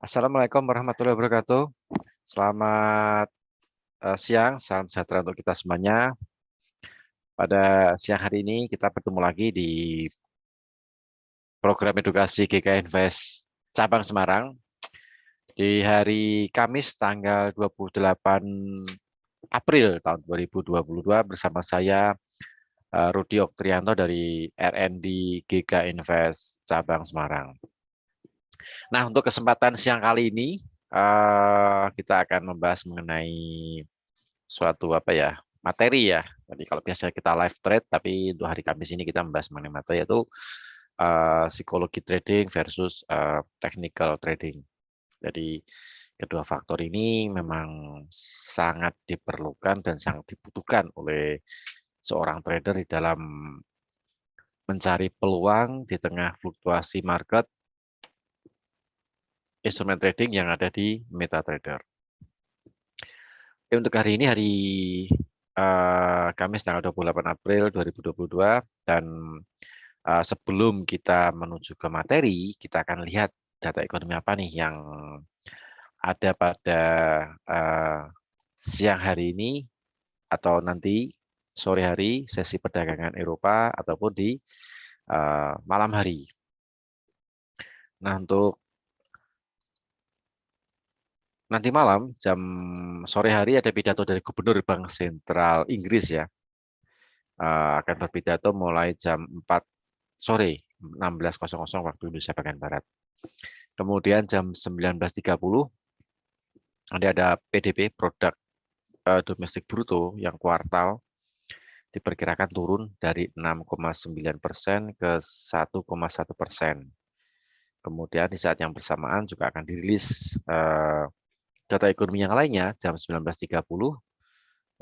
Assalamualaikum warahmatullahi wabarakatuh. Selamat siang, salam sejahtera untuk kita semuanya. Pada siang hari ini kita bertemu lagi di program edukasi GK Invest Cabang Semarang. Di hari Kamis tanggal 28 April tahun 2022 bersama saya Rudi Oktrianto dari RND GK Invest Cabang Semarang. Nah, untuk kesempatan siang kali ini kita akan membahas mengenai suatu materi ya. Jadi kalau biasanya kita live trade, tapi untuk hari Kamis ini kita membahas mengenai materi yaitu psikologi trading versus technical trading. Jadi kedua faktor ini memang sangat diperlukan dan sangat dibutuhkan oleh seorang trader di dalam mencari peluang di tengah fluktuasi market instrumen trading yang ada di MetaTrader. Untuk hari ini hari Kamis tanggal 28 April 2022 dan sebelum kita menuju ke materi, kita akan lihat data ekonomi apa nih yang ada pada siang hari ini atau nanti sore hari sesi perdagangan Eropa ataupun di malam hari. Nah, untuk nanti malam jam sore hari ada pidato dari Gubernur Bank Sentral Inggris ya. Akan berpidato mulai jam 4 sore 16.00 waktu Indonesia bagian Barat. Kemudian jam 19.30 nanti ada PDB produk domestik bruto yang kuartal diperkirakan turun dari 6,9% ke 1,1%. Kemudian di saat yang bersamaan juga akan dirilis data ekonomi yang lainnya jam 19.30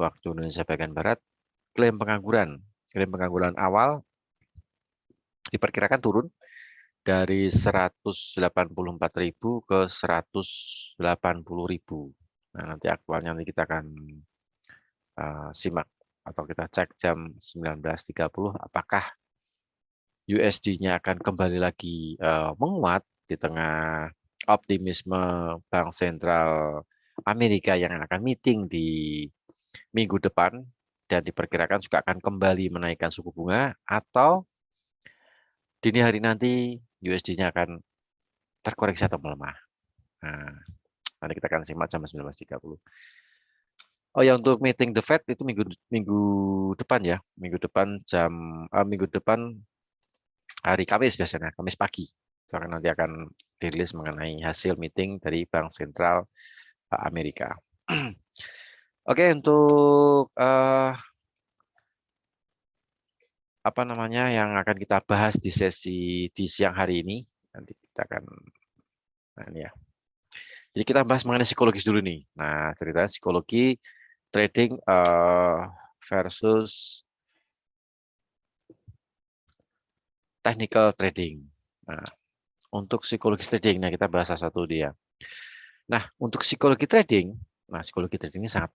waktu Indonesia bagian Barat. Klaim pengangguran awal diperkirakan turun dari 184.000 ke 180.000. Nah, nanti aktualnya nanti kita akan simak atau kita cek jam 19.30 apakah USD-nya akan kembali lagi menguat di tengah optimisme Bank Sentral Amerika yang akan meeting di minggu depan dan diperkirakan juga akan kembali menaikkan suku bunga, atau dini hari nanti USD-nya akan terkoreksi atau melemah. Nah, nanti kita akan simak jam 19.30. Oh ya, untuk meeting the Fed itu minggu depan ya, minggu depan hari Kamis biasanya, Kamis pagi. Nanti akan dirilis mengenai hasil meeting dari Bank Sentral Amerika. Oke, untuk yang akan kita bahas di sesi di siang hari ini, nanti kita akan ini ya. Jadi kita bahas mengenai psikologis dulu nih. Nah, ceritanya psikologi trading versus technical trading. Nah, untuk psikologi trading, nah kita bahas satu dia. Nah, untuk psikologi trading ini sangat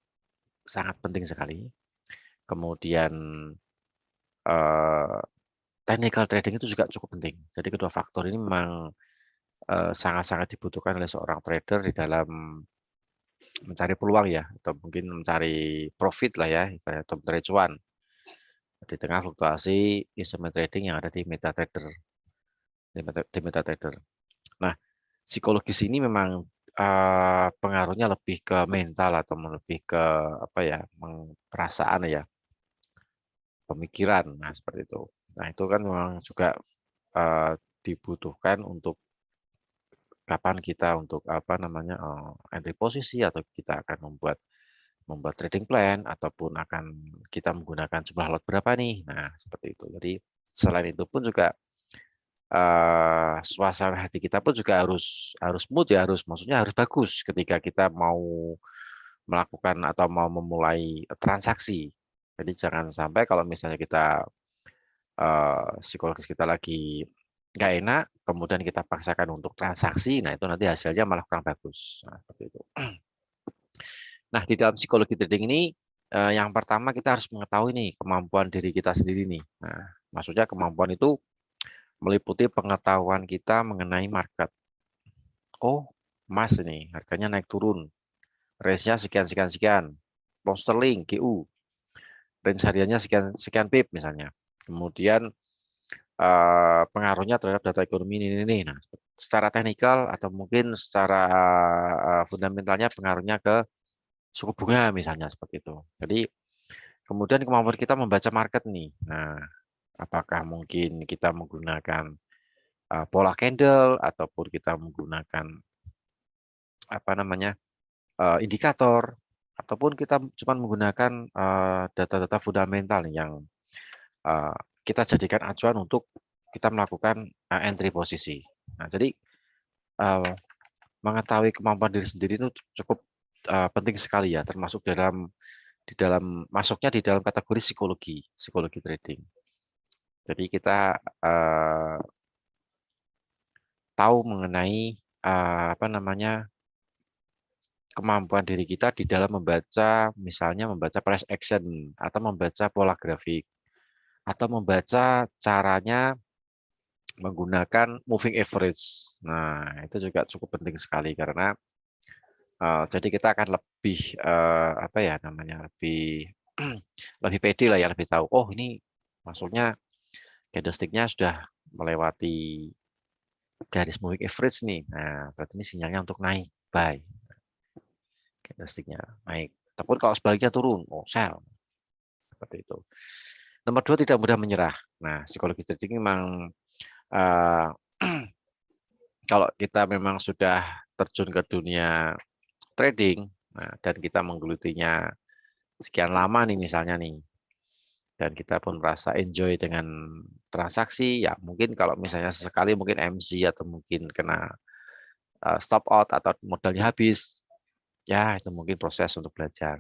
sangat penting sekali. Kemudian technical trading itu juga cukup penting. Jadi kedua faktor ini memang sangat-sangat dibutuhkan oleh seorang trader di dalam mencari peluang ya, atau mungkin mencari profit lah ya, atau mencari cuan di tengah fluktuasi instrumen trading yang ada di MetaTrader. Nah, psikologis ini memang pengaruhnya lebih ke mental atau lebih ke perasaan ya, pemikiran. Nah, seperti itu. Nah, itu kan memang juga dibutuhkan untuk kapan kita untuk entry posisi, atau kita akan membuat trading plan, ataupun akan kita menggunakan jumlah lot berapa nih. Nah, seperti itu. Jadi selain itu pun juga suasana hati kita pun juga harus mood ya, maksudnya harus bagus ketika kita mau melakukan atau mau memulai transaksi. Jadi jangan sampai kalau misalnya kita psikologis kita lagi nggak enak, kemudian kita paksakan untuk transaksi, nah itu nanti hasilnya malah kurang bagus. Nah, seperti itu. Nah, di dalam psikologi trading ini, yang pertama kita harus mengetahui nih kemampuan diri kita sendiri nih. Nah, maksudnya kemampuan itu meliputi pengetahuan kita mengenai market. Oh, emas ini harganya naik turun, range-nya sekian sekian sekian, pound sterling GU range hariannya sekian sekian pip misalnya. Kemudian pengaruhnya terhadap data ekonomi ini. Nah, secara teknikal atau mungkin secara fundamentalnya pengaruhnya ke suku bunga misalnya seperti itu. Jadi kemudian kemampuan kita membaca market nih. Nah, apakah mungkin kita menggunakan pola candle ataupun kita menggunakan apa namanya indikator ataupun kita cuma menggunakan data-data fundamental nih yang kita jadikan acuan untuk kita melakukan entry posisi. Nah, jadi mengetahui kemampuan diri sendiri itu cukup penting sekali ya, termasuk masuknya di dalam kategori psikologi trading. Jadi kita tahu mengenai apa namanya kemampuan diri kita di dalam membaca, misalnya membaca price action atau membaca pola grafik atau membaca caranya menggunakan moving average. Nah, itu juga cukup penting sekali karena jadi kita akan lebih apa ya namanya lebih lebih pede lah ya, lebih tahu. Oh ini maksudnya candlestick-nya sudah melewati garis moving average nih. Nah, berarti ini sinyalnya untuk naik, buy. Candlestick-nya naik. Ataupun kalau sebaliknya turun, oh sell. Seperti itu. Nomor 2, tidak mudah menyerah. Nah, psikologi trading memang kalau kita memang sudah terjun ke dunia trading, nah, dan kita menggelutinya sekian lama nih misalnya nih, dan kita pun merasa enjoy dengan transaksi, ya mungkin kalau misalnya sesekali mungkin MC atau mungkin kena stop out atau modalnya habis, ya itu mungkin proses untuk belajar.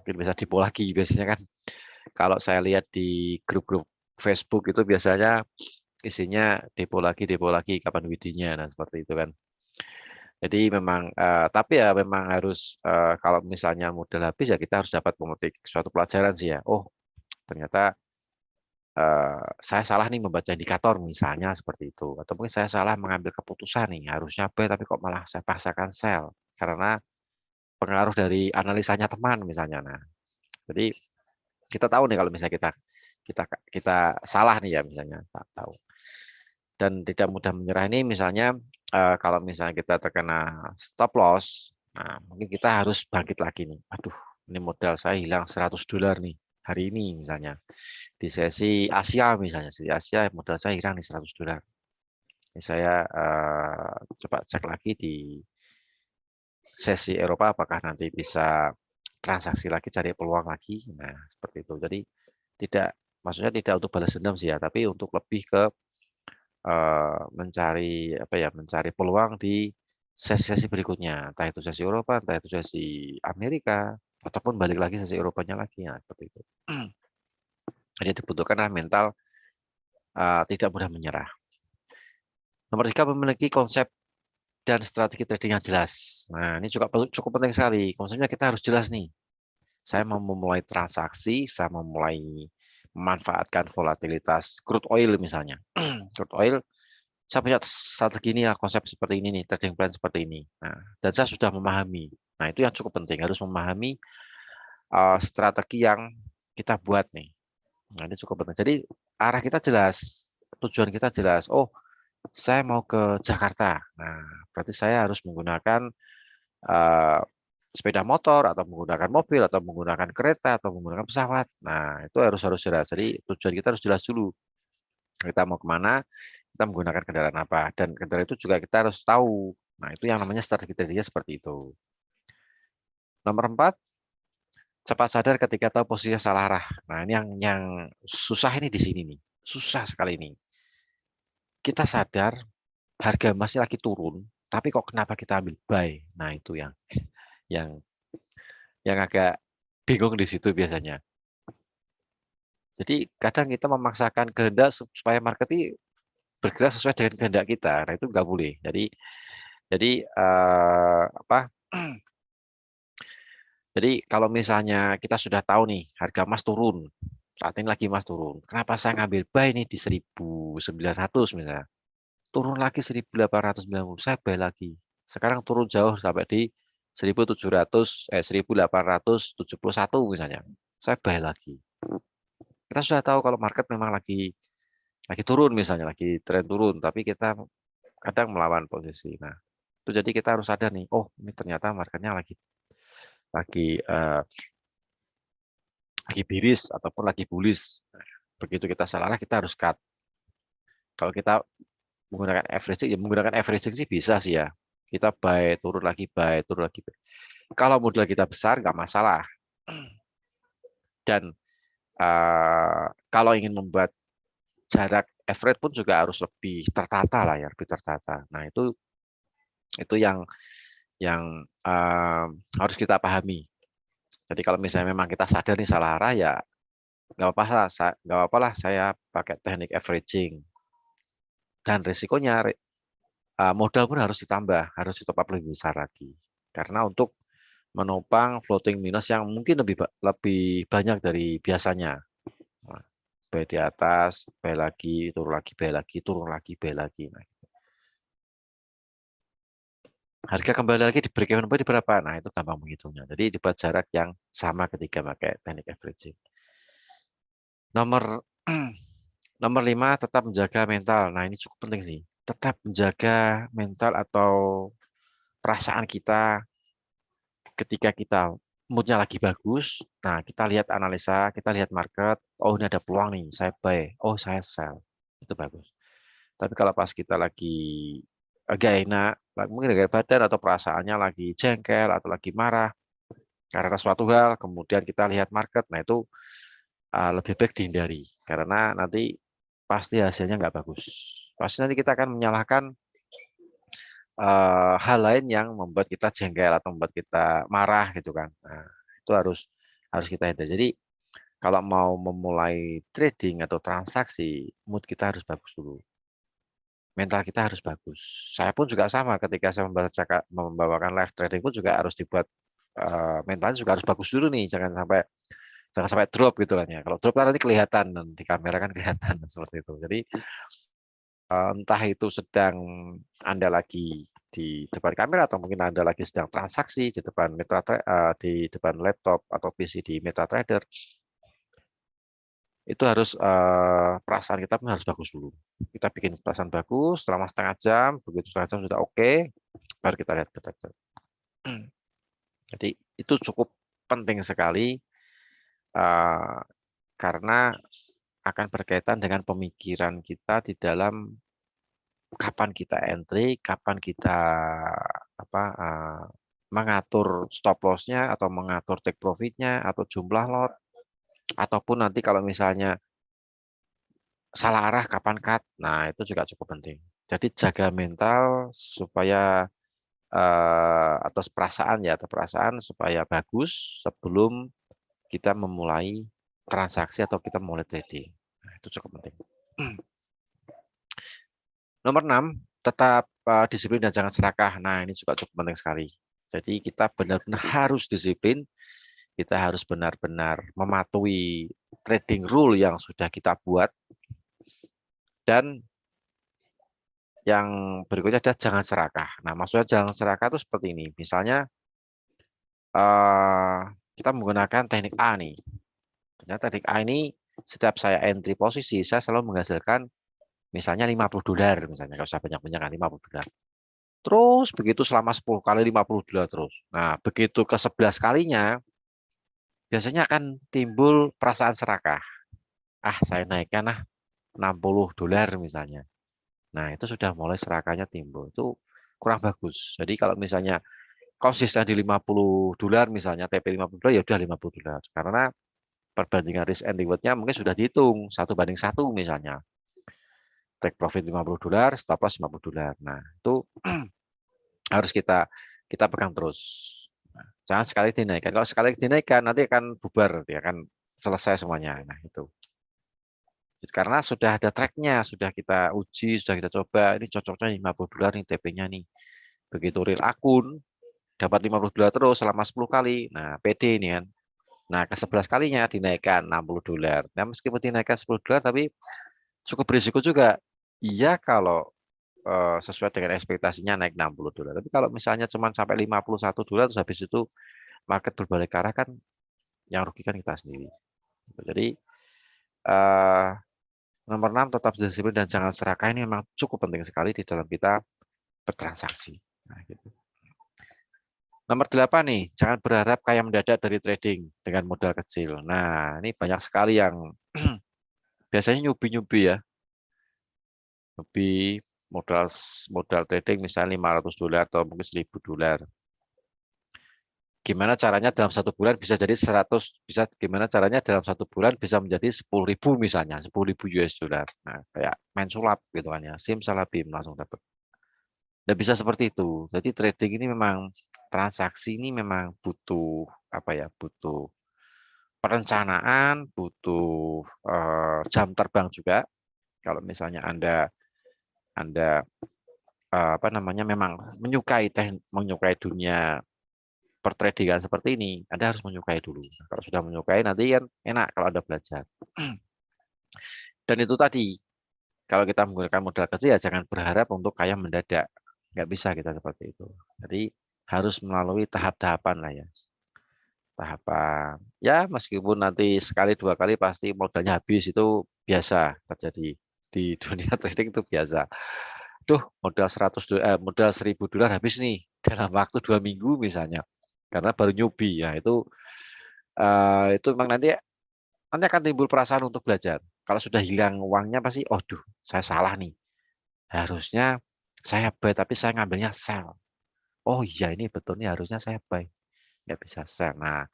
Mungkin bisa dipo lagi biasanya kan. Kalau saya lihat di grup-grup Facebook itu biasanya isinya depo lagi kapan widinya, nah seperti itu kan. Jadi memang tapi ya memang harus kalau misalnya modal habis ya kita harus dapat memetik suatu pelajaran sih ya. Oh, ternyata saya salah nih membaca indikator misalnya seperti itu. Atau mungkin saya salah mengambil keputusan nih, harusnya buy tapi kok malah saya paksakan sell karena pengaruh dari analisanya teman misalnya. Nah, jadi kita tahu nih kalau misalnya kita kita salah nih ya misalnya, tahu. Dan tidak mudah menyerah ini misalnya kalau misalnya kita terkena stop loss, nah mungkin kita harus bangkit lagi nih. Aduh, ini modal saya hilang $100 nih hari ini misalnya. Di sesi Asia misalnya, di Asia modal saya hilang nih $100. Ini saya coba cek lagi di sesi Eropa apakah nanti bisa transaksi lagi, cari peluang lagi. Nah, seperti itu. Jadi maksudnya tidak untuk balas dendam sih ya, tapi untuk lebih ke mencari apa ya, mencari peluang di sesi-sesi berikutnya, entah itu sesi Eropa, entah itu sesi Amerika, ataupun balik lagi sesi Eropanya lagi, ya seperti itu. Jadi dibutuhkanlah mental tidak mudah menyerah. Nomor 3, memiliki konsep dan strategi trading yang jelas. Nah, ini juga cukup penting sekali. Konsepnya kita harus jelas nih. Saya mau memulai transaksi, saya mau mulai memanfaatkan volatilitas crude oil misalnya. Crude oil, saya punya strategi ini, konsep seperti ini nih, trading plan seperti ini. Nah, dan saya sudah memahami. Nah, itu yang cukup penting, harus memahami strategi yang kita buat nih. Nah, ini cukup penting. Jadi arah kita jelas, tujuan kita jelas. Oh, saya mau ke Jakarta. Nah, berarti saya harus menggunakan sepeda motor atau menggunakan mobil atau menggunakan kereta atau menggunakan pesawat. Nah, itu harus jelas. Jadi tujuan kita harus jelas dulu. Kita mau kemana, kita menggunakan kendaraan apa, dan kendaraan itu juga kita harus tahu. Nah, itu yang namanya strategi tradingnya seperti itu. Nomor 4, cepat sadar ketika tahu posisinya salah arah. Nah, ini yang susah ini di sini nih. Susah sekali ini. Kita sadar harga emasnya lagi turun, tapi kok kenapa kita ambil buy? Nah, itu yang agak bingung di situ biasanya. Jadi kadang kita memaksakan kehendak supaya market ini bergerak sesuai dengan kehendak kita. Nah, itu nggak boleh. Jadi apa? Jadi kalau misalnya kita sudah tahu nih harga emas turun, saat ini lagi emas turun. Kenapa saya ngambil buy nih di 1.900 misalnya? Turun lagi 1.890, saya buy lagi. Sekarang turun jauh sampai di 1871 misalnya. Saya buy lagi. Kita sudah tahu kalau market memang lagi turun misalnya, lagi tren turun, tapi kita kadang melawan posisi. Nah, itu jadi kita harus sadar nih, oh ini ternyata marketnya lagi biris ataupun lagi bullish. Begitu kita salah, kita harus cut. Kalau kita menggunakan averaging, ya menggunakan averaging sih bisa sih ya. Kita buy, turun lagi, buy, turun lagi. Kalau modal kita besar, nggak masalah. Dan kalau ingin membuat jarak average pun juga harus lebih tertata lah ya, lebih tertata. Nah itu yang harus kita pahami. Jadi kalau misalnya memang kita sadar nih salah arah ya nggak apa-apa lah saya pakai teknik averaging. Dan risikonya modal pun harus ditambah, harus ditop up lebih besar lagi. Karena untuk menopang floating minus yang mungkin lebih banyak dari biasanya. Nah, buy di atas, buy lagi, turun lagi, buy lagi, turun lagi, buy lagi. Nah, harga kembali lagi di break even point di berapa? Nah, itu gampang menghitungnya. Jadi dibuat jarak yang sama ketika pakai teknik averaging. Nomor nomor 5, tetap menjaga mental. Nah, ini cukup penting sih. Tetap menjaga mental atau perasaan kita ketika kita moodnya lagi bagus. Nah, kita lihat analisa, kita lihat market. Oh, ini ada peluang nih, saya buy. Oh, saya sell. Itu bagus. Tapi kalau pas kita lagi agak enak, mungkin agak badan atau perasaannya lagi jengkel atau lagi marah karena suatu hal, kemudian kita lihat market, nah itu lebih baik dihindari. Karena nanti pasti hasilnya nggak bagus. Pasti nanti kita akan menyalahkan hal lain yang membuat kita jengkel atau membuat kita marah gitu kan. Nah, itu harus kita hindari. Jadi kalau mau memulai trading atau transaksi, mood kita harus bagus dulu. Mental kita harus bagus. Saya pun juga sama ketika saya membawakan live trading pun juga harus dibuat mentalnya juga harus bagus dulu nih, jangan sampai drop gitu kan ya. Kalau drop kan nanti kelihatan di kamera kan kelihatan seperti itu. Jadi entah itu sedang Anda lagi di depan kamera atau mungkin Anda lagi sedang transaksi di depan di depan laptop atau PC di MetaTrader, itu harus perasaan kita pun harus bagus dulu. Kita bikin perasaan bagus selama setengah jam, begitu setengah jam sudah oke, baru kita lihat detektor. Jadi itu cukup penting sekali karena akan berkaitan dengan pemikiran kita di dalam kapan kita entry, kapan kita mengatur stop loss-nya atau mengatur take profit-nya atau jumlah lot, ataupun nanti kalau misalnya salah arah kapan cut. Nah, itu juga cukup penting. Jadi jaga mental supaya atau perasaan ya, atau perasaan supaya bagus sebelum kita memulai transaksi atau kita memulai trading. Nah, itu cukup penting. Nomor 6, tetap disiplin dan jangan serakah. Nah, ini juga cukup penting sekali. Jadi kita benar-benar harus disiplin, kita harus benar-benar mematuhi trading rule yang sudah kita buat, dan yang berikutnya adalah jangan serakah. Nah, maksudnya jangan serakah itu seperti ini. Misalnya kita menggunakan teknik A nih. Ternyata teknik A ini setiap saya entry posisi, saya selalu menghasilkan misalnya $50 misalnya, kalau saya banyak-banyak kan $50. Terus begitu selama 10 kali $50 terus. Nah, begitu ke 11 kalinya biasanya akan timbul perasaan serakah. Ah, saya naikkan $60 misalnya. Nah, itu sudah mulai serakahnya timbul. Itu kurang bagus. Jadi kalau misalnya konsisten di $50 misalnya, TP $50 ya udah $50. Karena perbandingan risk and reward-nya mungkin sudah dihitung 1:1 misalnya. Take profit $50, stop loss $50. Nah, itu harus kita pegang terus. Nah, jangan sekali dinaikkan. Kalau sekali dinaikkan nanti akan bubar, ya kan selesai semuanya. Nah, itu. Karena sudah ada tracknya, sudah kita uji, sudah kita coba. Ini cocoknya $50 nih TP-nya nih. Begitu real akun, dapat $50 terus selama 10 kali. Nah, PD ini kan. Nah, ke 11 kalinya dinaikkan $60. Nah, meskipun dinaikkan $10, tapi cukup berisiko juga. Iya, kalau sesuai dengan ekspektasinya naik $60. Tapi kalau misalnya cuma sampai $51 terus habis itu market berbalik arah kan yang rugi kan kita sendiri. Jadi eh, nomor 6 tetap disiplin dan jangan serakah ini memang cukup penting sekali di dalam kita bertransaksi. Nah, gitu. Nomor 8 nih, jangan berharap kaya mendadak dari trading dengan modal kecil. Nah, ini banyak sekali yang biasanya nyubi-nyubi ya. Nyubi modal modal trading misalnya $500 atau mungkin $1.000. Gimana caranya dalam 1 bulan bisa jadi 100, bisa gimana caranya dalam 1 bulan bisa menjadi 10.000 misalnya, 10.000 US dollar. Nah, kayak main sulap gitu kan ya, simsalabim langsung dapat. Dan bisa seperti itu. Jadi trading ini memang transaksi ini memang butuh apa ya? Butuh perencanaan, butuh jam terbang juga. Kalau misalnya Anda apa namanya memang menyukai dunia pertradingan seperti ini, Anda harus menyukai dulu. Kalau sudah menyukai nanti kan enak kalau Anda belajar. Dan itu tadi, kalau kita menggunakan modal kecil ya jangan berharap untuk kaya mendadak. Nggak bisa kita seperti itu. Jadi harus melalui tahap-tahapan lah ya. Tahapan. Ya meskipun nanti sekali dua kali pasti modalnya habis itu biasa terjadi di dunia trading itu biasa. Duh modal modal $1.000 habis nih dalam waktu 2 minggu misalnya. Karena baru newbie ya itu memang nanti akan timbul perasaan untuk belajar. Kalau sudah hilang uangnya pasti, oh duh, saya salah nih. Harusnya saya buy tapi saya ngambilnya sell. Oh iya ini betul nih harusnya saya buy, nggak bisa sell. Nah,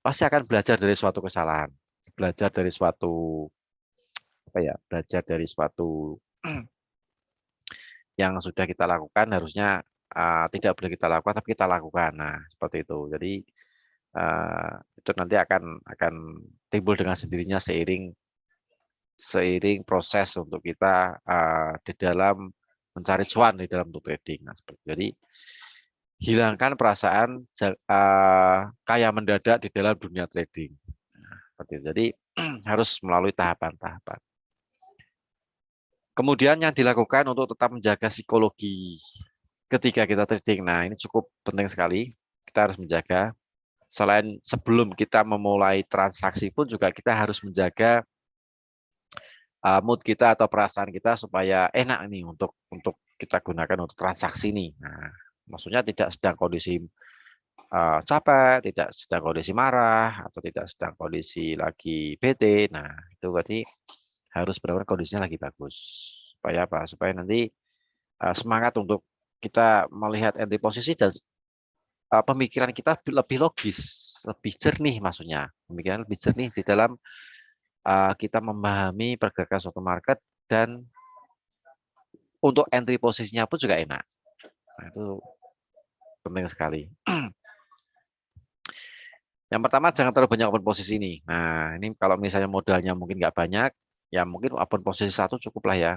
pasti akan belajar dari suatu kesalahan, belajar dari suatu apa ya, belajar dari suatu yang sudah kita lakukan harusnya tidak boleh kita lakukan tapi kita lakukan. Nah, seperti itu. Jadi itu nanti akan timbul dengan sendirinya seiring seiring proses untuk kita di dalam mencari cuan di dalam untuk trading. Nah, seperti jadi hilangkan perasaan kaya mendadak di dalam dunia trading. Nah, seperti itu. Jadi harus melalui tahapan-tahapan. Kemudian yang dilakukan untuk tetap menjaga psikologi ketika kita trading. Nah, ini cukup penting sekali. Kita harus menjaga. Selain sebelum kita memulai transaksi pun juga kita harus menjaga mood kita atau perasaan kita supaya enak nih untuk kita gunakan untuk transaksi nih. Nah, maksudnya tidak sedang kondisi capek, tidak sedang kondisi marah, atau tidak sedang kondisi lagi bete. Nah, itu berarti harus benar-benar kondisinya lagi bagus. Supaya apa? Supaya nanti semangat untuk kita melihat entry posisi dan pemikiran kita lebih logis, lebih jernih maksudnya. Pemikiran lebih jernih di dalam kita memahami pergerakan suatu market dan untuk entry posisinya pun juga enak. Nah, itu penting sekali. Yang pertama jangan terlalu banyak open posisi ini. Nah, ini kalau misalnya modalnya mungkin nggak banyak, ya mungkin open posisi 1 cukup lah ya.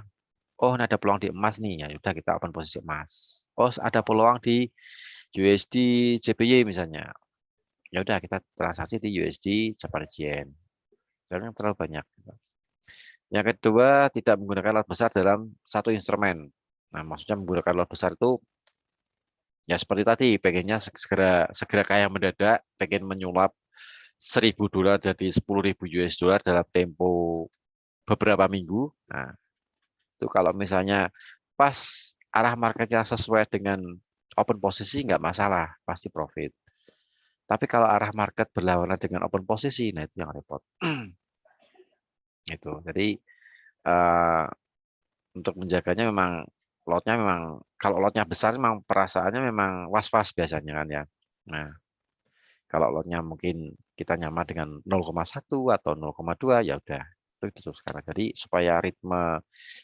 Oh, ini ada peluang di emas nih, ya udah kita open posisi emas. Oh, ada peluang di USD JPY misalnya. Ya udah kita transaksi di USD Japanese Yen. Jangan terlalu banyak. Yang kedua, tidak menggunakan lot besar dalam satu instrumen. Nah, maksudnya menggunakan lot besar itu ya seperti tadi, pengennya segera kaya mendadak, pengen menyulap $1.000 jadi 10.000 US dollar dalam tempo beberapa minggu. Nah, itu kalau misalnya pas arah marketnya sesuai dengan open posisi nggak masalah, pasti profit. Tapi kalau arah market berlawanan dengan open posisi, nah itu yang repot. Itu. Jadi uh, untuk menjaganya memang lotnya memang kalau lotnya besar memang perasaannya memang was-was biasanya kan ya. Nah, kalau lotnya mungkin kita nyaman dengan 0,1 atau 0,2 ya udah itu tutup sekarang. Jadi supaya ritme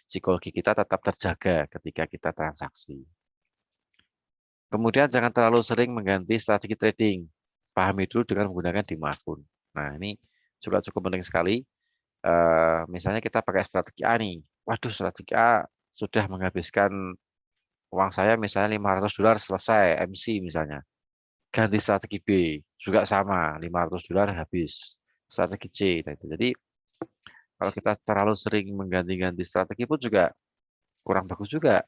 psikologi kita tetap terjaga ketika kita transaksi. Kemudian jangan terlalu sering mengganti strategi trading. Pahami dulu dengan menggunakan demo akun. Nah, ini juga cukup penting sekali. Misalnya kita pakai strategi A nih. Waduh, strategi A sudah menghabiskan uang saya misalnya $500 selesai MC misalnya. Ganti strategi B juga sama $500 habis. Strategi C. Nah, itu. Jadi kalau kita terlalu sering mengganti-ganti strategi pun juga kurang bagus juga.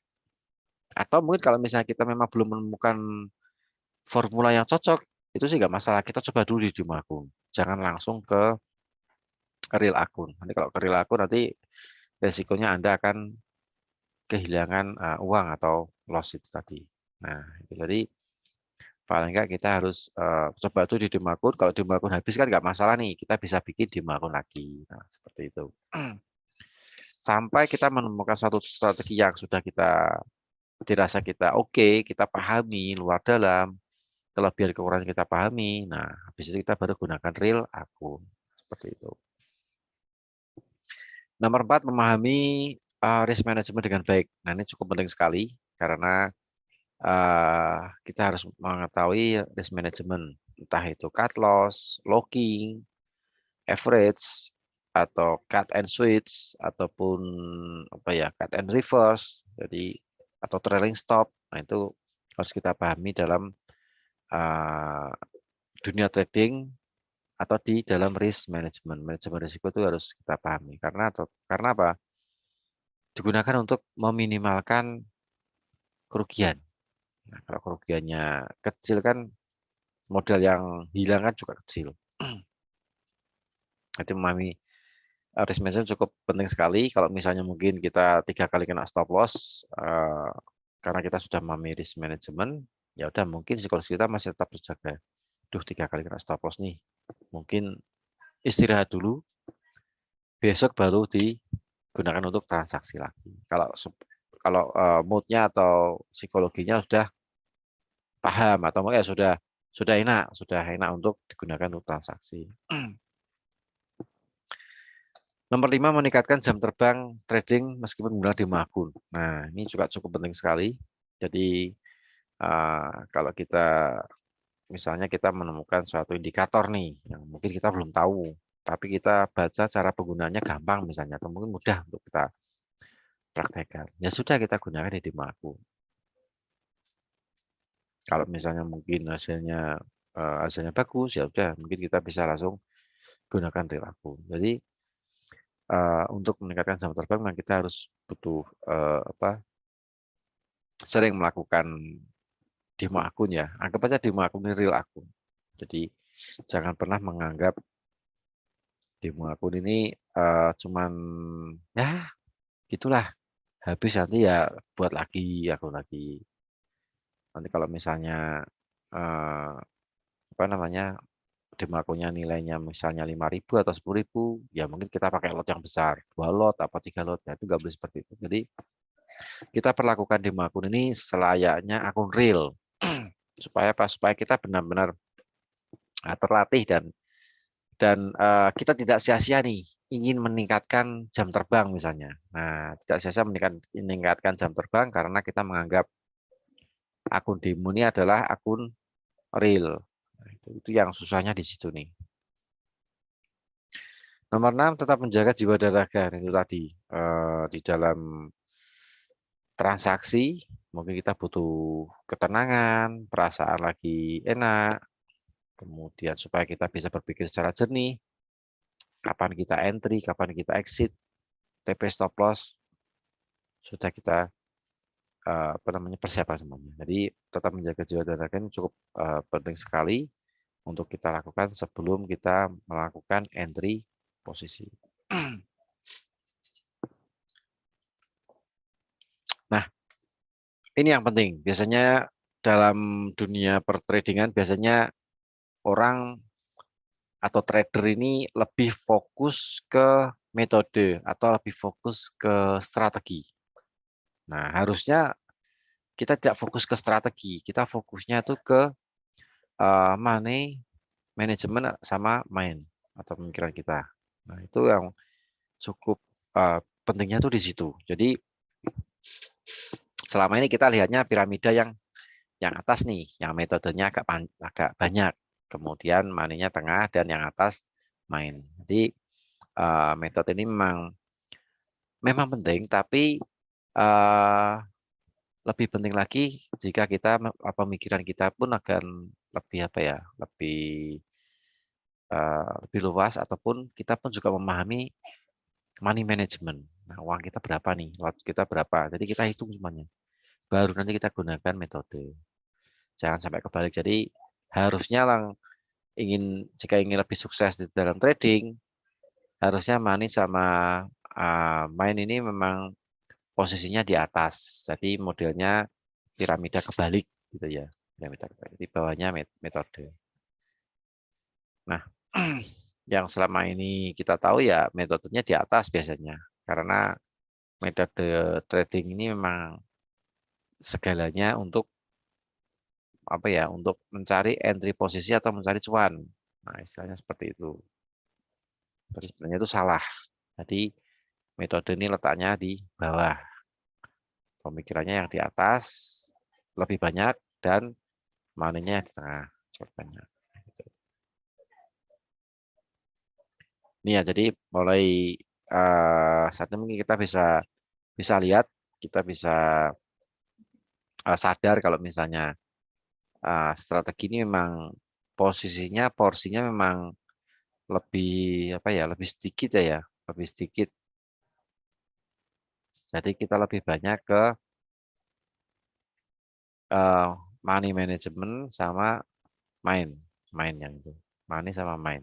Atau mungkin kalau misalnya kita memang belum menemukan formula yang cocok, itu sih nggak masalah. Kita coba dulu di demo akun. Jangan langsung ke real akun. Nanti kalau ke real akun nanti resikonya Anda akan kehilangan uang atau loss itu tadi. Nah, itu jadi paling nggak kita harus coba tuh di demo akun. Kalau demo akun habis kan nggak masalah nih, kita bisa bikin demo akun lagi. Nah, seperti itu. Sampai kita menemukan suatu strategi yang sudah kita dirasa kita oke, kita pahami luar dalam, kelebihan kekurangan kita pahami. Nah, habis itu kita baru gunakan real akun. Seperti itu. Nomor 4, memahami risk management dengan baik. Nah, ini cukup penting sekali karena kita harus mengetahui risk management, entah itu cut loss, locking, average, atau cut and switch, ataupun apa ya, cut and reverse, jadi atau trailing stop. Nah, itu harus kita pahami dalam dunia trading atau di dalam risk management. Manajemen risiko itu harus kita pahami karena apa? Digunakan untuk meminimalkan kerugian. Nah, kalau kerugiannya kecil kan modal yang hilang kan juga kecil. Jadi memahami risk management cukup penting sekali. Kalau misalnya mungkin kita 3 kali kena stop loss, karena kita sudah memahami risk management, ya udah mungkin psikologi kita masih tetap terjaga. Duh, 3 kali kena stop loss nih. Mungkin istirahat dulu, besok baru digunakan untuk transaksi lagi. Kalau moodnya atau psikologinya sudah paham atau ya sudah enak untuk digunakan untuk transaksi. Nomor 5, meningkatkan jam terbang trading meskipun menggunakan demo akun. Nah, ini juga cukup penting sekali. Jadi kalau kita misalnya kita menemukan suatu indikator nih yang mungkin kita belum tahu, tapi kita baca cara penggunaannya gampang misalnya, atau mungkin mudah untuk kita praktekkan. Ya sudah, kita gunakan di demo akun. Kalau misalnya mungkin hasilnya bagus, ya udah mungkin kita bisa langsung gunakan real akun. Jadi untuk meningkatkan jam terbang, nah kita harus butuh sering melakukan demo akun ya. Anggap aja demo akun ini real akun. Jadi jangan pernah menganggap demo akun ini cuman ya gitulah, habis nanti ya buat lagi akun lagi. Nanti kalau misalnya apa namanya, demo akunnya nilainya misalnya 5.000 atau 10.000, ya mungkin kita pakai lot yang besar, 2 lot apa 3 lot, ya itu nggak boleh seperti itu. Jadi kita perlakukan demo akun ini selayaknya akun real supaya kita benar-benar terlatih dan kita tidak sia-sia nih ingin meningkatkan jam terbang misalnya. Nah, tidak sia-sia meningkatkan jam terbang karena kita menganggap akun demo ini adalah akun real. Nah, itu yang susahnya di situ nih. Nomor 6, tetap menjaga jiwa dan raga. Itu tadi di dalam transaksi mungkin kita butuh ketenangan, perasaan lagi enak, kemudian supaya kita bisa berpikir secara jernih, kapan kita entry, kapan kita exit, TP stop loss, sudah kita persiapan semuanya. Jadi tetap menjaga jiwa dan raga ini cukup penting sekali untuk kita lakukan sebelum kita melakukan entry posisi. Nah, ini yang penting. Biasanya dalam dunia pertradingan biasanya orang atau trader ini lebih fokus ke metode atau lebih fokus ke strategi. Nah, harusnya kita tidak fokus ke strategi, kita fokusnya itu ke money manajemen sama main atau pemikiran kita. Nah, itu yang cukup pentingnya tuh di situ. Jadi selama ini kita lihatnya piramida yang atas nih, yang metodenya agak banyak. Kemudian maninya tengah dan yang atas main. Jadi metode ini memang penting, tapi lebih penting lagi jika kita pemikiran kita pun akan lebih apa ya, lebih luas ataupun kita pun juga memahami money management. Nah, uang kita berapa nih, lot kita berapa. Jadi kita hitung semuanya. baru nanti kita gunakan metode. Jangan sampai kebalik. Jadi harusnya jika ingin lebih sukses di dalam trading, harusnya money sama main ini memang posisinya di atas. Jadi modelnya piramida kebalik gitu ya. Piramida kebalik. Di bawahnya metode. Nah, yang selama ini kita tahu ya metodenya di atas biasanya. Karena metode trading ini memang segalanya untuk apa ya? Untuk mencari entry posisi atau mencari cuan. Nah, istilahnya seperti itu. Tapi sebenarnya itu salah. Jadi metode ini letaknya di bawah. Pemikirannya yang di atas lebih banyak dan money-nya di tengah banyak. Ini ya, jadi mulai saat ini mungkin kita bisa lihat, kita bisa sadar kalau misalnya strategi ini memang porsinya memang lebih apa ya, lebih sedikit ya, lebih sedikit. Jadi kita lebih banyak ke money management sama main yang itu, money sama main.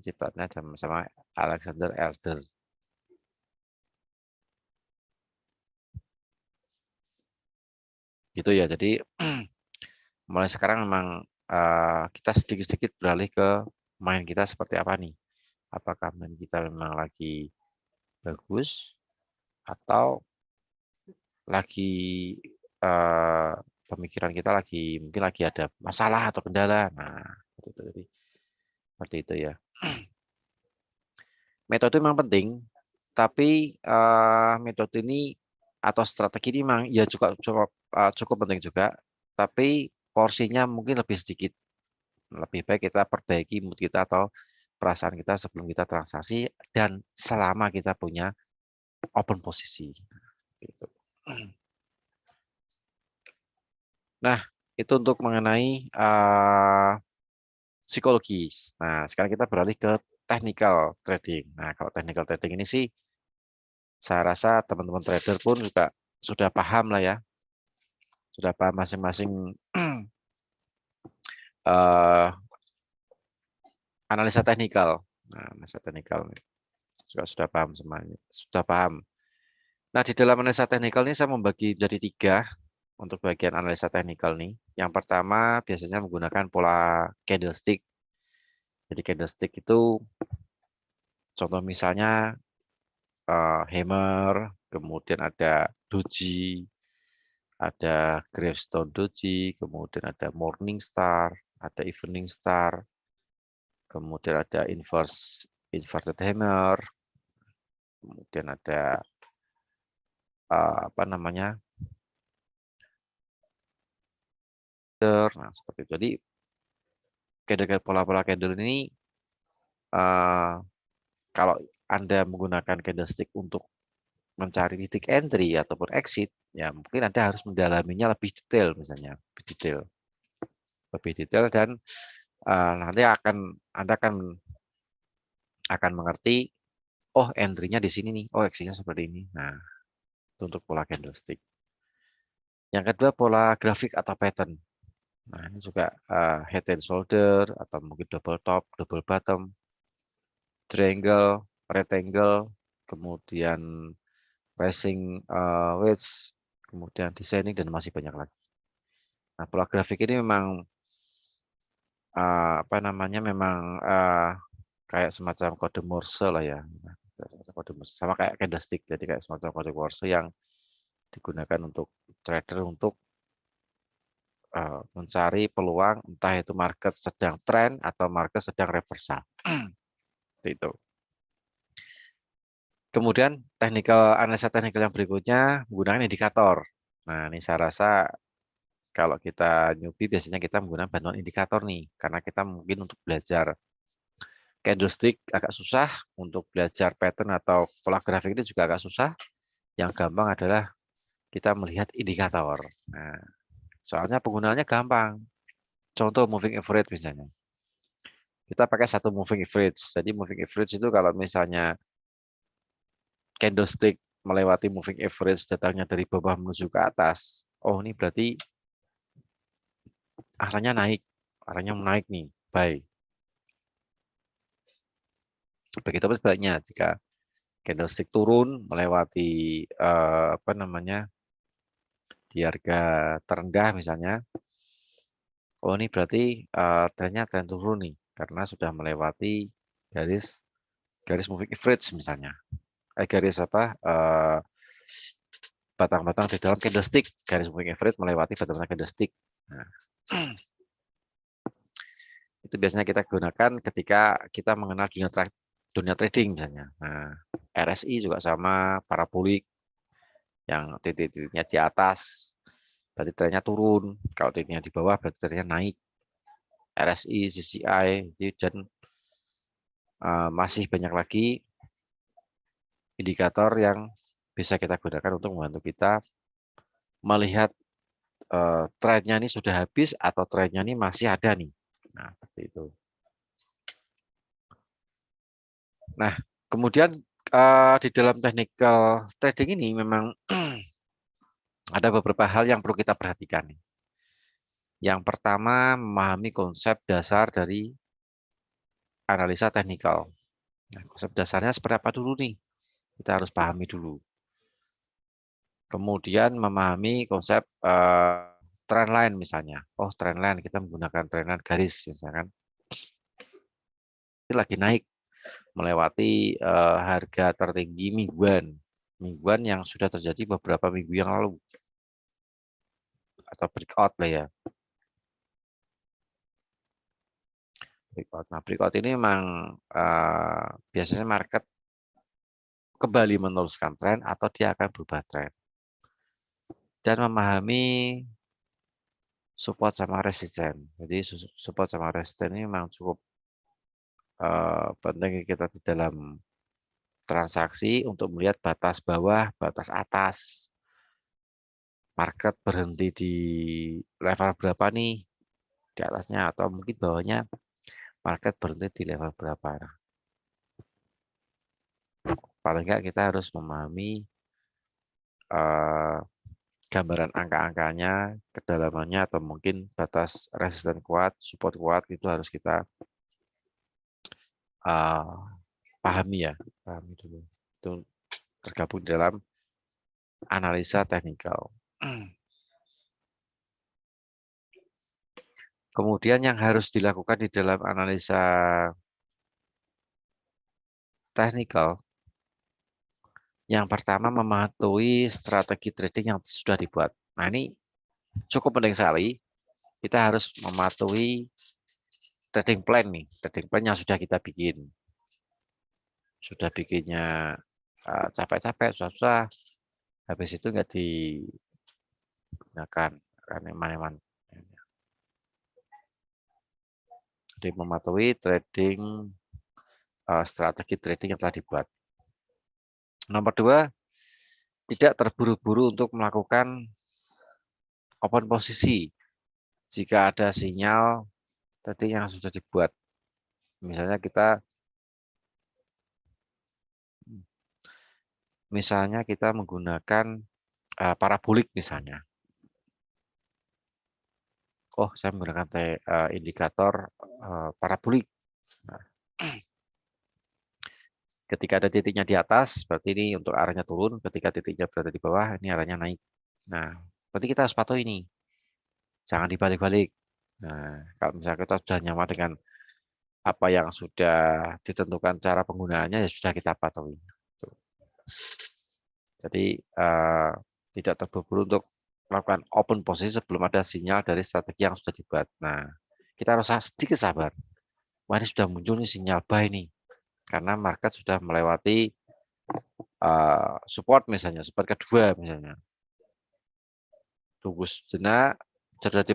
Sifatnya sama Alexander Elder. Gitu ya. Jadi mulai sekarang memang kita sedikit-sedikit beralih ke main kita seperti apa nih. Apakah main kita memang lagi bagus atau lagi pemikiran kita mungkin lagi ada masalah atau kendala. Nah, seperti itu ya. Metode memang penting, tapi metode ini atau strategi ini memang ya cukup penting juga, tapi porsinya mungkin lebih sedikit. Lebih baik kita perbaiki mood kita atau perasaan kita sebelum kita transaksi dan selama kita punya open posisi. Gitu. Nah, itu untuk mengenai psikologis. Nah, sekarang kita beralih ke technical trading. Nah, kalau technical trading ini sih, saya rasa teman-teman trader pun juga sudah paham lah ya, sudah paham masing-masing analisa teknikal. Nah, analisa teknikal juga sudah paham semuanya, sudah paham. Nah, di dalam analisa teknikal ini saya membagi menjadi 3 untuk bagian analisa teknikal nih. Yang pertama biasanya menggunakan pola candlestick. Jadi candlestick itu contoh misalnya hammer, kemudian ada doji, ada gravestone doji, kemudian ada morning star, ada evening star, kemudian ada inverted hammer, kemudian ada apa namanya? Nah, seperti itu. Jadi pola-pola candle ini kalau Anda menggunakan candlestick untuk mencari titik entry ataupun exit, ya mungkin Anda harus mendalaminya lebih detail misalnya, lebih detail dan nanti Anda akan mengerti, oh entry-nya di sini nih, oh exit-nya seperti ini. Nah, itu untuk pola candlestick. Yang kedua pola grafik atau pattern. Nah, ini juga head and shoulder atau mungkin double top, double bottom, triangle, rectangle, kemudian rising wedge, kemudian descending dan masih banyak lagi. Nah, pola grafik ini memang apa namanya memang kayak semacam kode Morse lah ya. Kode Morse. Sama kayak candlestick, jadi kayak semacam kode Morse yang digunakan untuk trader untuk mencari peluang entah itu market sedang trend atau market sedang reversal. Itu. Kemudian analisa teknikal yang berikutnya menggunakan indikator. Nah, ini saya rasa kalau kita newbie biasanya kita menggunakan bantuan indikator nih, karena kita mungkin untuk belajar candlestick agak susah, untuk belajar pattern atau pola grafik ini juga agak susah. Yang gampang adalah kita melihat indikator. Nah, soalnya penggunaannya gampang. Contoh moving average misalnya. Kita pakai satu moving average. Jadi moving average itu kalau misalnya candlestick melewati moving average datangnya dari bawah menuju ke atas. Oh, ini berarti arahnya naik nih, buy. Begitu sebaliknya, jika candlestick turun melewati apa namanya di harga terendah misalnya, oh ini berarti trennya tren turun nih, karena sudah melewati garis moving average misalnya. Garis apa? Batang-batang di dalam candlestick, garis moving average melewati batang-batang candlestick. Nah, itu biasanya kita gunakan ketika kita mengenal dunia trading misalnya. Nah, RSI juga sama, parabolik yang titik-titiknya di atas berarti trennya turun, kalau titiknya di bawah berarti trennya naik. RSI, CCI, dan masih banyak lagi indikator yang bisa kita gunakan untuk membantu kita melihat trennya ini sudah habis atau trennya ini masih ada nih. Nah, seperti itu. Nah, kemudian di dalam technical trading ini memang ada beberapa hal yang perlu kita perhatikan. Yang pertama, memahami konsep dasar dari analisa teknikal. Nah, konsep dasarnya seperti apa dulu nih? Kita harus pahami dulu. Kemudian memahami konsep trendline misalnya. Oh, trendline, kita menggunakan trendline garis misalkan. Ini lagi naik melewati harga tertinggi mingguan yang sudah terjadi beberapa minggu yang lalu atau breakout lah ya. Breakout. Nah, breakout ini memang biasanya market kembali meneruskan tren atau dia akan berubah tren. Dan memahami support sama resisten. Jadi support sama resisten ini memang cukup penting kita di dalam transaksi untuk melihat batas bawah, batas atas. Market berhenti di level berapa nih? Di atasnya atau mungkin bawahnya market berhenti di level berapa. Nah, paling enggak kita harus memahami gambaran angka-angkanya, kedalamannya, atau mungkin batas resisten kuat, support kuat, itu harus kita pahami ya. Pahami dulu. Itu tergabung dalam analisa teknikal. Kemudian yang harus dilakukan di dalam analisa teknikal, yang pertama mematuhi strategi trading yang sudah dibuat. Nah ini cukup penting sekali. Kita harus mematuhi trading plan nih. Trading plan yang sudah kita bikin. Sudah bikinnya capek-capek, susah-susah. Habis itu nggak digunakan. Karena eman-eman. Jadi mematuhi trading strategi trading yang telah dibuat. Nomor 2, tidak terburu-buru untuk melakukan open posisi jika ada sinyal trading yang sudah dibuat. Misalnya kita menggunakan parabolik misalnya. Oh, saya menggunakan indikator parabolik. Nah, ketika ada titiknya di atas, berarti ini untuk arahnya turun. Ketika titiknya berada di bawah, ini arahnya naik. Nah, berarti kita harus patuhi ini. Jangan dibalik-balik. Nah, kalau misalnya kita sudah nyaman dengan apa yang sudah ditentukan cara penggunaannya, ya sudah kita patuhi. Jadi, tidak terburu-buru untuk melakukan open posisi sebelum ada sinyal dari strategi yang sudah dibuat. Nah, kita harus sedikit sabar. Wah, ini sudah muncul nih sinyal buy nih. Karena market sudah melewati support misalnya, support kedua misalnya. Tunggu sejenak, terjadi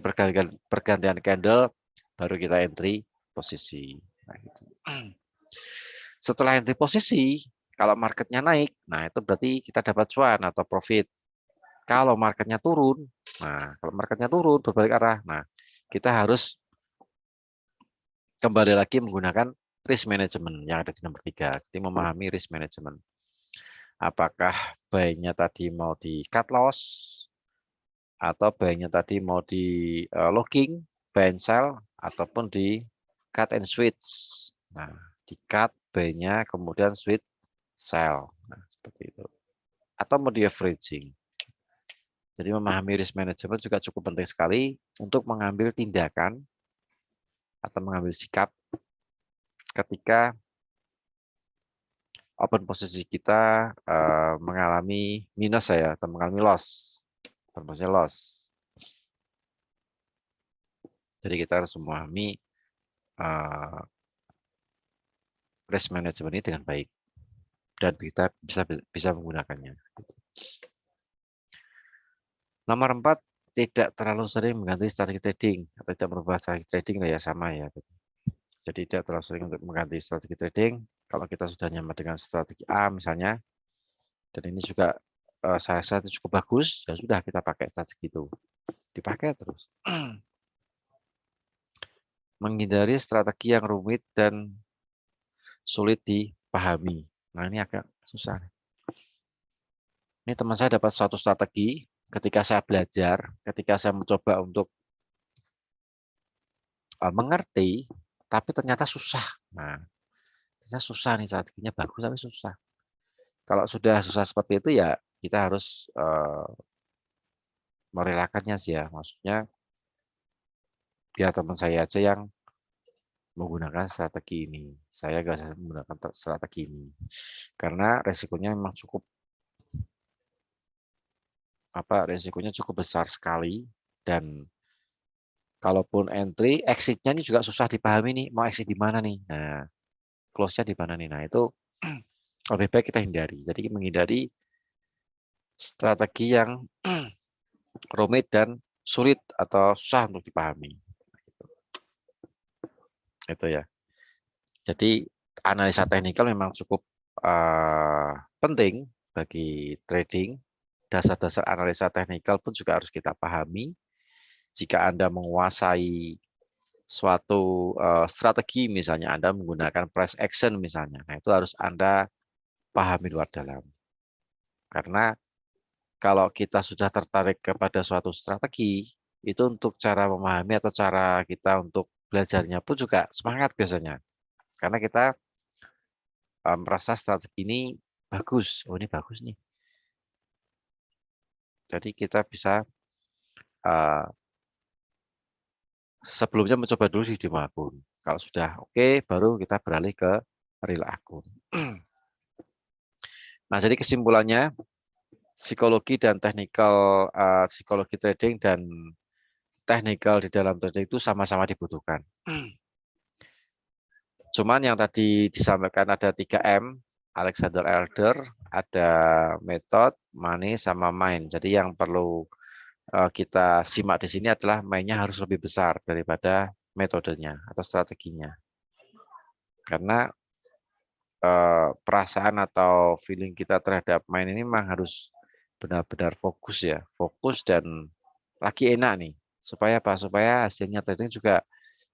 pergantian candle, baru kita entry posisi. Nah, gitu. Setelah entry posisi, kalau marketnya naik, nah itu berarti kita dapat cuan atau profit. Kalau marketnya turun, berbalik arah, nah kita harus kembali lagi menggunakan risk management yang ada di nomor 3. Jadi memahami risk management. Apakah buy-nya tadi mau di cut loss atau buy-nya tadi mau di logging, buy and sell, ataupun di cut and switch. Nah, di cut buy-nya kemudian switch sell. Nah, seperti itu. Atau mau di averaging. Jadi memahami risk management juga cukup penting sekali untuk mengambil tindakan atau mengambil sikap ketika open posisi kita mengalami minus ya, atau mengalami loss. Open posisi loss. Jadi kita harus memahami risk management ini dengan baik dan kita bisa menggunakannya. Nomor 4, tidak terlalu sering mengganti strategi trading atau tidak merubah strategi trading ya sama ya. Jadi tidak terlalu sering untuk mengganti strategi trading. Kalau kita sudah nyaman dengan strategi A misalnya, dan ini juga saya rasa itu cukup bagus, ya sudah kita pakai strategi itu, dipakai terus. Menghindari strategi yang rumit dan sulit dipahami. Nah ini agak susah. Ini teman saya dapat suatu strategi ketika saya belajar, ketika saya mencoba untuk mengerti, tapi ternyata susah. Nah, ternyata susah nih, strateginya bagus tapi susah. Kalau sudah susah seperti itu ya kita harus merelakannya sih ya. Maksudnya biar teman saya aja yang menggunakan strategi ini. Saya nggak usah menggunakan strategi ini. Karena resikonya memang cukup resikonya cukup besar sekali, dan kalaupun entry, exit-nya ini juga susah dipahami nih, mau exit di mana nih. Nah, close-nya di mana nih. Nah, itu lebih baik kita hindari. Jadi menghindari strategi yang rumit dan sulit atau susah untuk dipahami. Itu ya. Jadi analisa teknikal memang cukup penting bagi trading. Dasar-dasar analisa teknikal pun juga harus kita pahami. Jika Anda menguasai suatu strategi, misalnya Anda menggunakan price action misalnya, nah itu harus Anda pahami luar dalam. Karena kalau kita sudah tertarik kepada suatu strategi, itu untuk cara memahami atau cara kita untuk belajarnya pun juga semangat biasanya. Karena kita merasa strategi ini bagus. Oh, ini bagus nih. Jadi kita bisa sebelumnya mencoba dulu di demo akun. Kalau sudah oke, baru kita beralih ke real akun. Nah, jadi kesimpulannya, psikologi dan teknikal, psikologi trading dan teknikal di dalam trading itu sama-sama dibutuhkan. Cuman yang tadi disampaikan ada 3M, Alexander Elder, ada metode, money, sama mind. Jadi yang perlu kita simak di sini adalah mainnya harus lebih besar daripada metodenya atau strateginya. Karena perasaan atau feeling kita terhadap main ini memang harus benar-benar fokus ya, fokus dan lagi enak nih. Supaya apa? Supaya hasilnya trading juga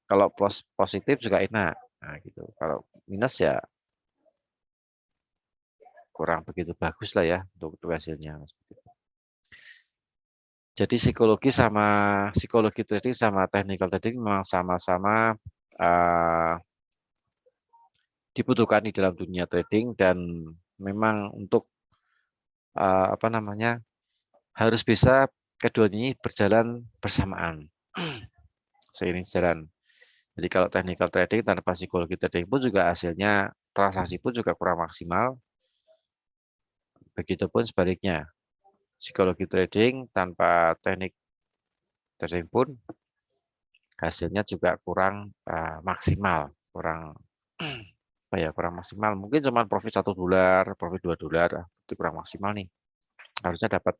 kalau positif juga enak. Nah, gitu. Kalau minus ya kurang begitu bagus lah ya untuk hasilnya. Jadi psikologi trading sama technical trading memang sama-sama dibutuhkan di dalam dunia trading, dan memang untuk harus bisa keduanya ini berjalan bersamaan seiring jalan. Jadi kalau technical trading tanpa psikologi trading pun juga hasilnya transaksi pun juga kurang maksimal. Begitupun sebaliknya, psikologi trading tanpa teknik trading pun hasilnya juga kurang maksimal, kurang kurang maksimal. Mungkin cuma profit $1, profit $2, itu kurang maksimal nih. Harusnya dapat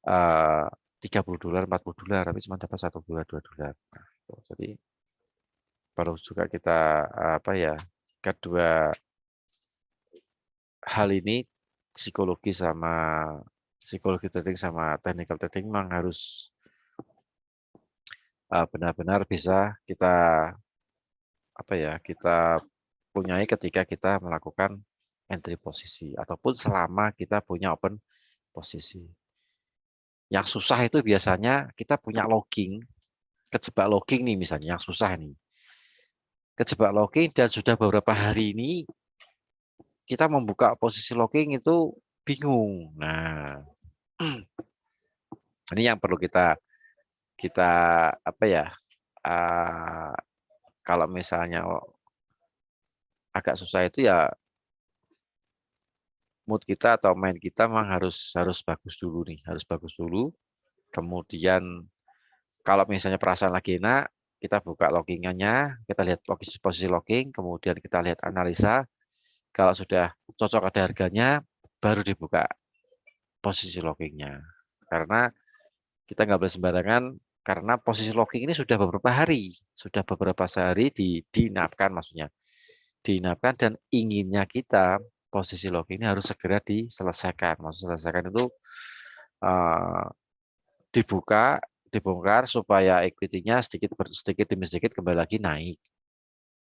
$30, $40, tapi cuma dapat $1, $2. Nah, jadi perlu juga kita kedua hal ini, psikologi trading sama technical trading memang harus benar-benar bisa kita punyai ketika kita melakukan entry posisi ataupun selama kita punya open posisi. Yang susah itu biasanya kita punya logging, kejebak logging nih misalnya, yang susah nih. Kejebak logging dan sudah beberapa hari ini kita membuka posisi logging itu bingung. Nah, ini yang perlu kita kita apa ya? Kalau misalnya agak susah itu ya mood kita atau main kita memang harus bagus dulu nih, harus bagus dulu. Kemudian kalau misalnya perasaan lagi enak, kita buka loggingannya, kita lihat posisi logging, kemudian kita lihat analisa. Kalau sudah cocok ada harganya, baru dibuka posisi loggingnya. Karena kita nggak boleh sembarangan, karena posisi logging ini sudah beberapa hari, sudah beberapa sehari diinapkan maksudnya. Diinapkan dan inginnya kita posisi logging ini harus segera diselesaikan. Maksud selesaikan itu dibuka, dibongkar supaya equity-nya sedikit demi sedikit kembali lagi naik.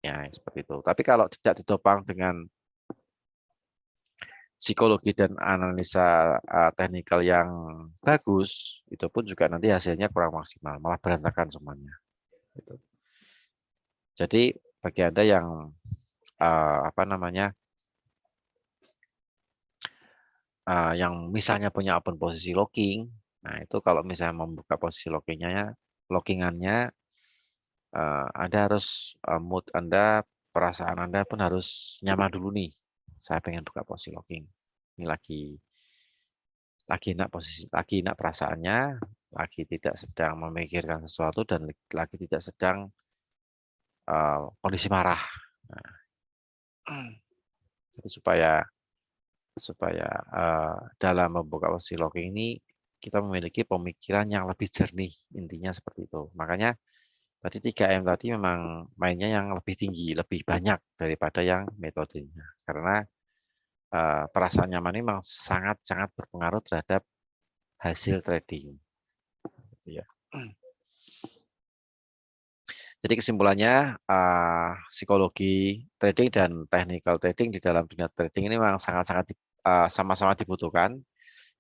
Ya, seperti itu. Tapi kalau tidak ditopang dengan psikologi dan analisa teknikal yang bagus, itu pun juga nanti hasilnya kurang maksimal, malah berantakan semuanya. Gitu. Jadi bagi Anda yang yang misalnya punya open posisi locking, nah itu kalau misalnya membuka posisi lockingannya, Anda harus mood Anda, perasaan Anda pun harus nyaman dulu nih. Saya pengen buka posisi locking. Ini lagi enak posisi, lagi enak perasaannya, lagi tidak sedang memikirkan sesuatu dan lagi tidak sedang kondisi marah. Nah, jadi supaya dalam membuka posisi locking ini kita memiliki pemikiran yang lebih jernih, intinya seperti itu. Makanya tadi 3M tadi memang mainnya yang lebih tinggi, lebih banyak daripada yang metodenya. Karena perasaan nyaman ini memang sangat-sangat berpengaruh terhadap hasil trading. Gitu ya. Jadi kesimpulannya, psikologi trading dan technical trading di dalam dunia trading ini memang sangat-sangat sama-sama dibutuhkan.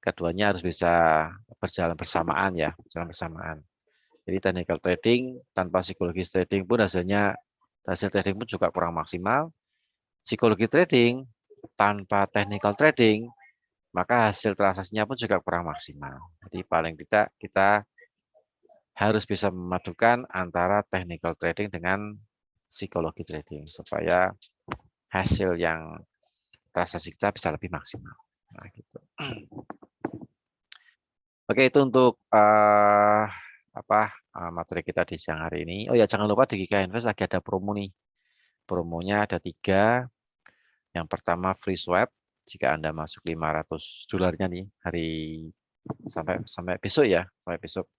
Keduanya harus bisa berjalan bersamaan ya, berjalan bersamaan. Jadi technical trading tanpa psikologi trading pun hasil trading pun juga kurang maksimal. Psikologi trading tanpa technical trading, maka hasil transaksinya pun juga kurang maksimal. Jadi paling tidak kita harus bisa memadukan antara technical trading dengan psikologi trading supaya hasil yang transaksi kita bisa lebih maksimal. Nah, gitu. Oke, itu untuk materi kita di siang hari ini. Oh ya, jangan lupa di Giga Invest lagi ada promo nih. Promonya ada 3. Yang pertama free swap jika Anda masuk $500 nih hari sampai besok ya, sampai besok.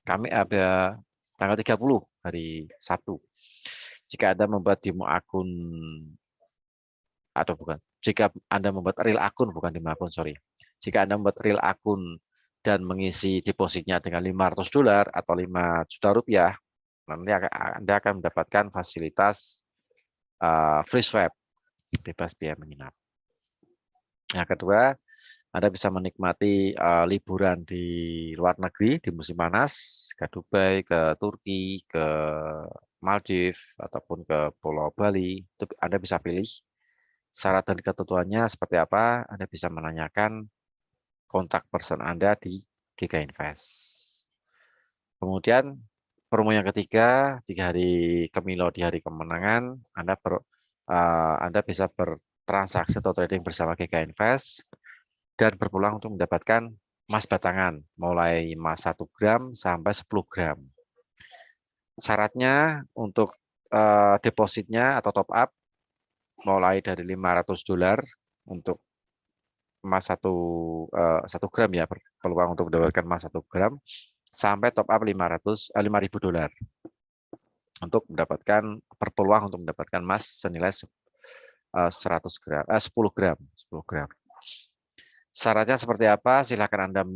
Kami ada tanggal 30 hari Sabtu. Jika Anda membuat demo akun atau bukan, jika Anda membuat real akun bukan demo akun, sorry. Jika Anda membuat real akun dan mengisi depositnya dengan $500 atau 5 juta rupiah, nanti Anda akan mendapatkan fasilitas free swap, bebas biaya menginap. Yang kedua, Anda bisa menikmati liburan di luar negeri di musim panas, ke Dubai, ke Turki, ke Maldives, ataupun ke Pulau Bali. Itu Anda bisa pilih syarat dan ketentuannya seperti apa. Anda bisa menanyakan kontak person Anda di Giga Invest. Kemudian promo yang ketiga, 3 hari Kemilo di hari kemenangan, Anda bisa bertransaksi atau trading bersama Giga Invest dan berpeluang untuk mendapatkan emas batangan, mulai emas 1 gram sampai 10 gram. Syaratnya untuk depositnya atau top up mulai dari $500 untuk emas 1 gram ya, peluang untuk mendapatkan emas 1 gram sampai top up $5.000 untuk mendapatkan berpeluang untuk mendapatkan emas senilai 10 gram. Syaratnya seperti apa? Silakan Anda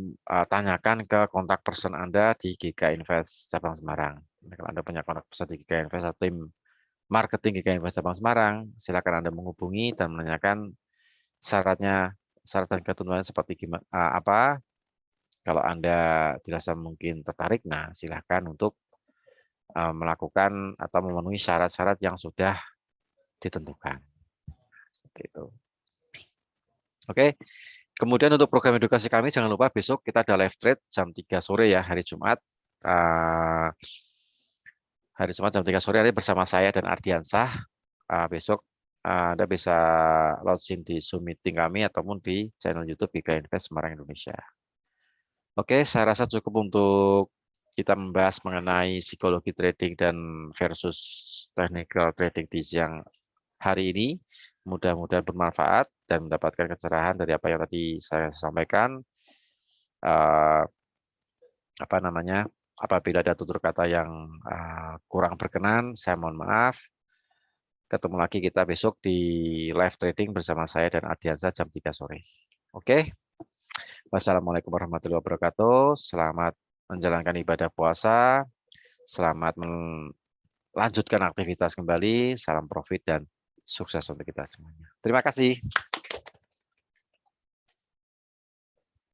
tanyakan ke kontak person Anda di Giga Invest Cabang Semarang. Kalau Anda punya kontak person di Giga Invest atau tim marketing Giga Invest Cabang Semarang, silakan Anda menghubungi dan menanyakan syarat dan ketentuan seperti gimana, apa. Kalau Anda dirasa mungkin tertarik, nah silahkan untuk melakukan atau memenuhi syarat-syarat yang sudah ditentukan. Seperti itu. Oke. Kemudian untuk program edukasi kami, jangan lupa besok kita ada live trade jam 3 sore ya, hari Jumat. Hari Jumat jam 3 sore nanti bersama saya dan Ardiansah. Besok Anda bisa login di Zoom meeting kami ataupun di channel YouTube Giga Invest Semarang Indonesia. Oke, saya rasa cukup untuk kita membahas mengenai psikologi trading dan versus technical trading di siang hari ini. Mudah-mudahan bermanfaat dan mendapatkan pencerahan dari apa yang tadi saya sampaikan. Apa namanya? Apabila ada tutur kata yang kurang berkenan, saya mohon maaf. Ketemu lagi kita besok di live trading bersama saya dan Ardiansah jam 3 sore. Oke. Wassalamualaikum warahmatullahi wabarakatuh. Selamat menjalankan ibadah puasa. Selamat melanjutkan aktivitas kembali. Salam profit dan sukses untuk kita semuanya. Terima kasih.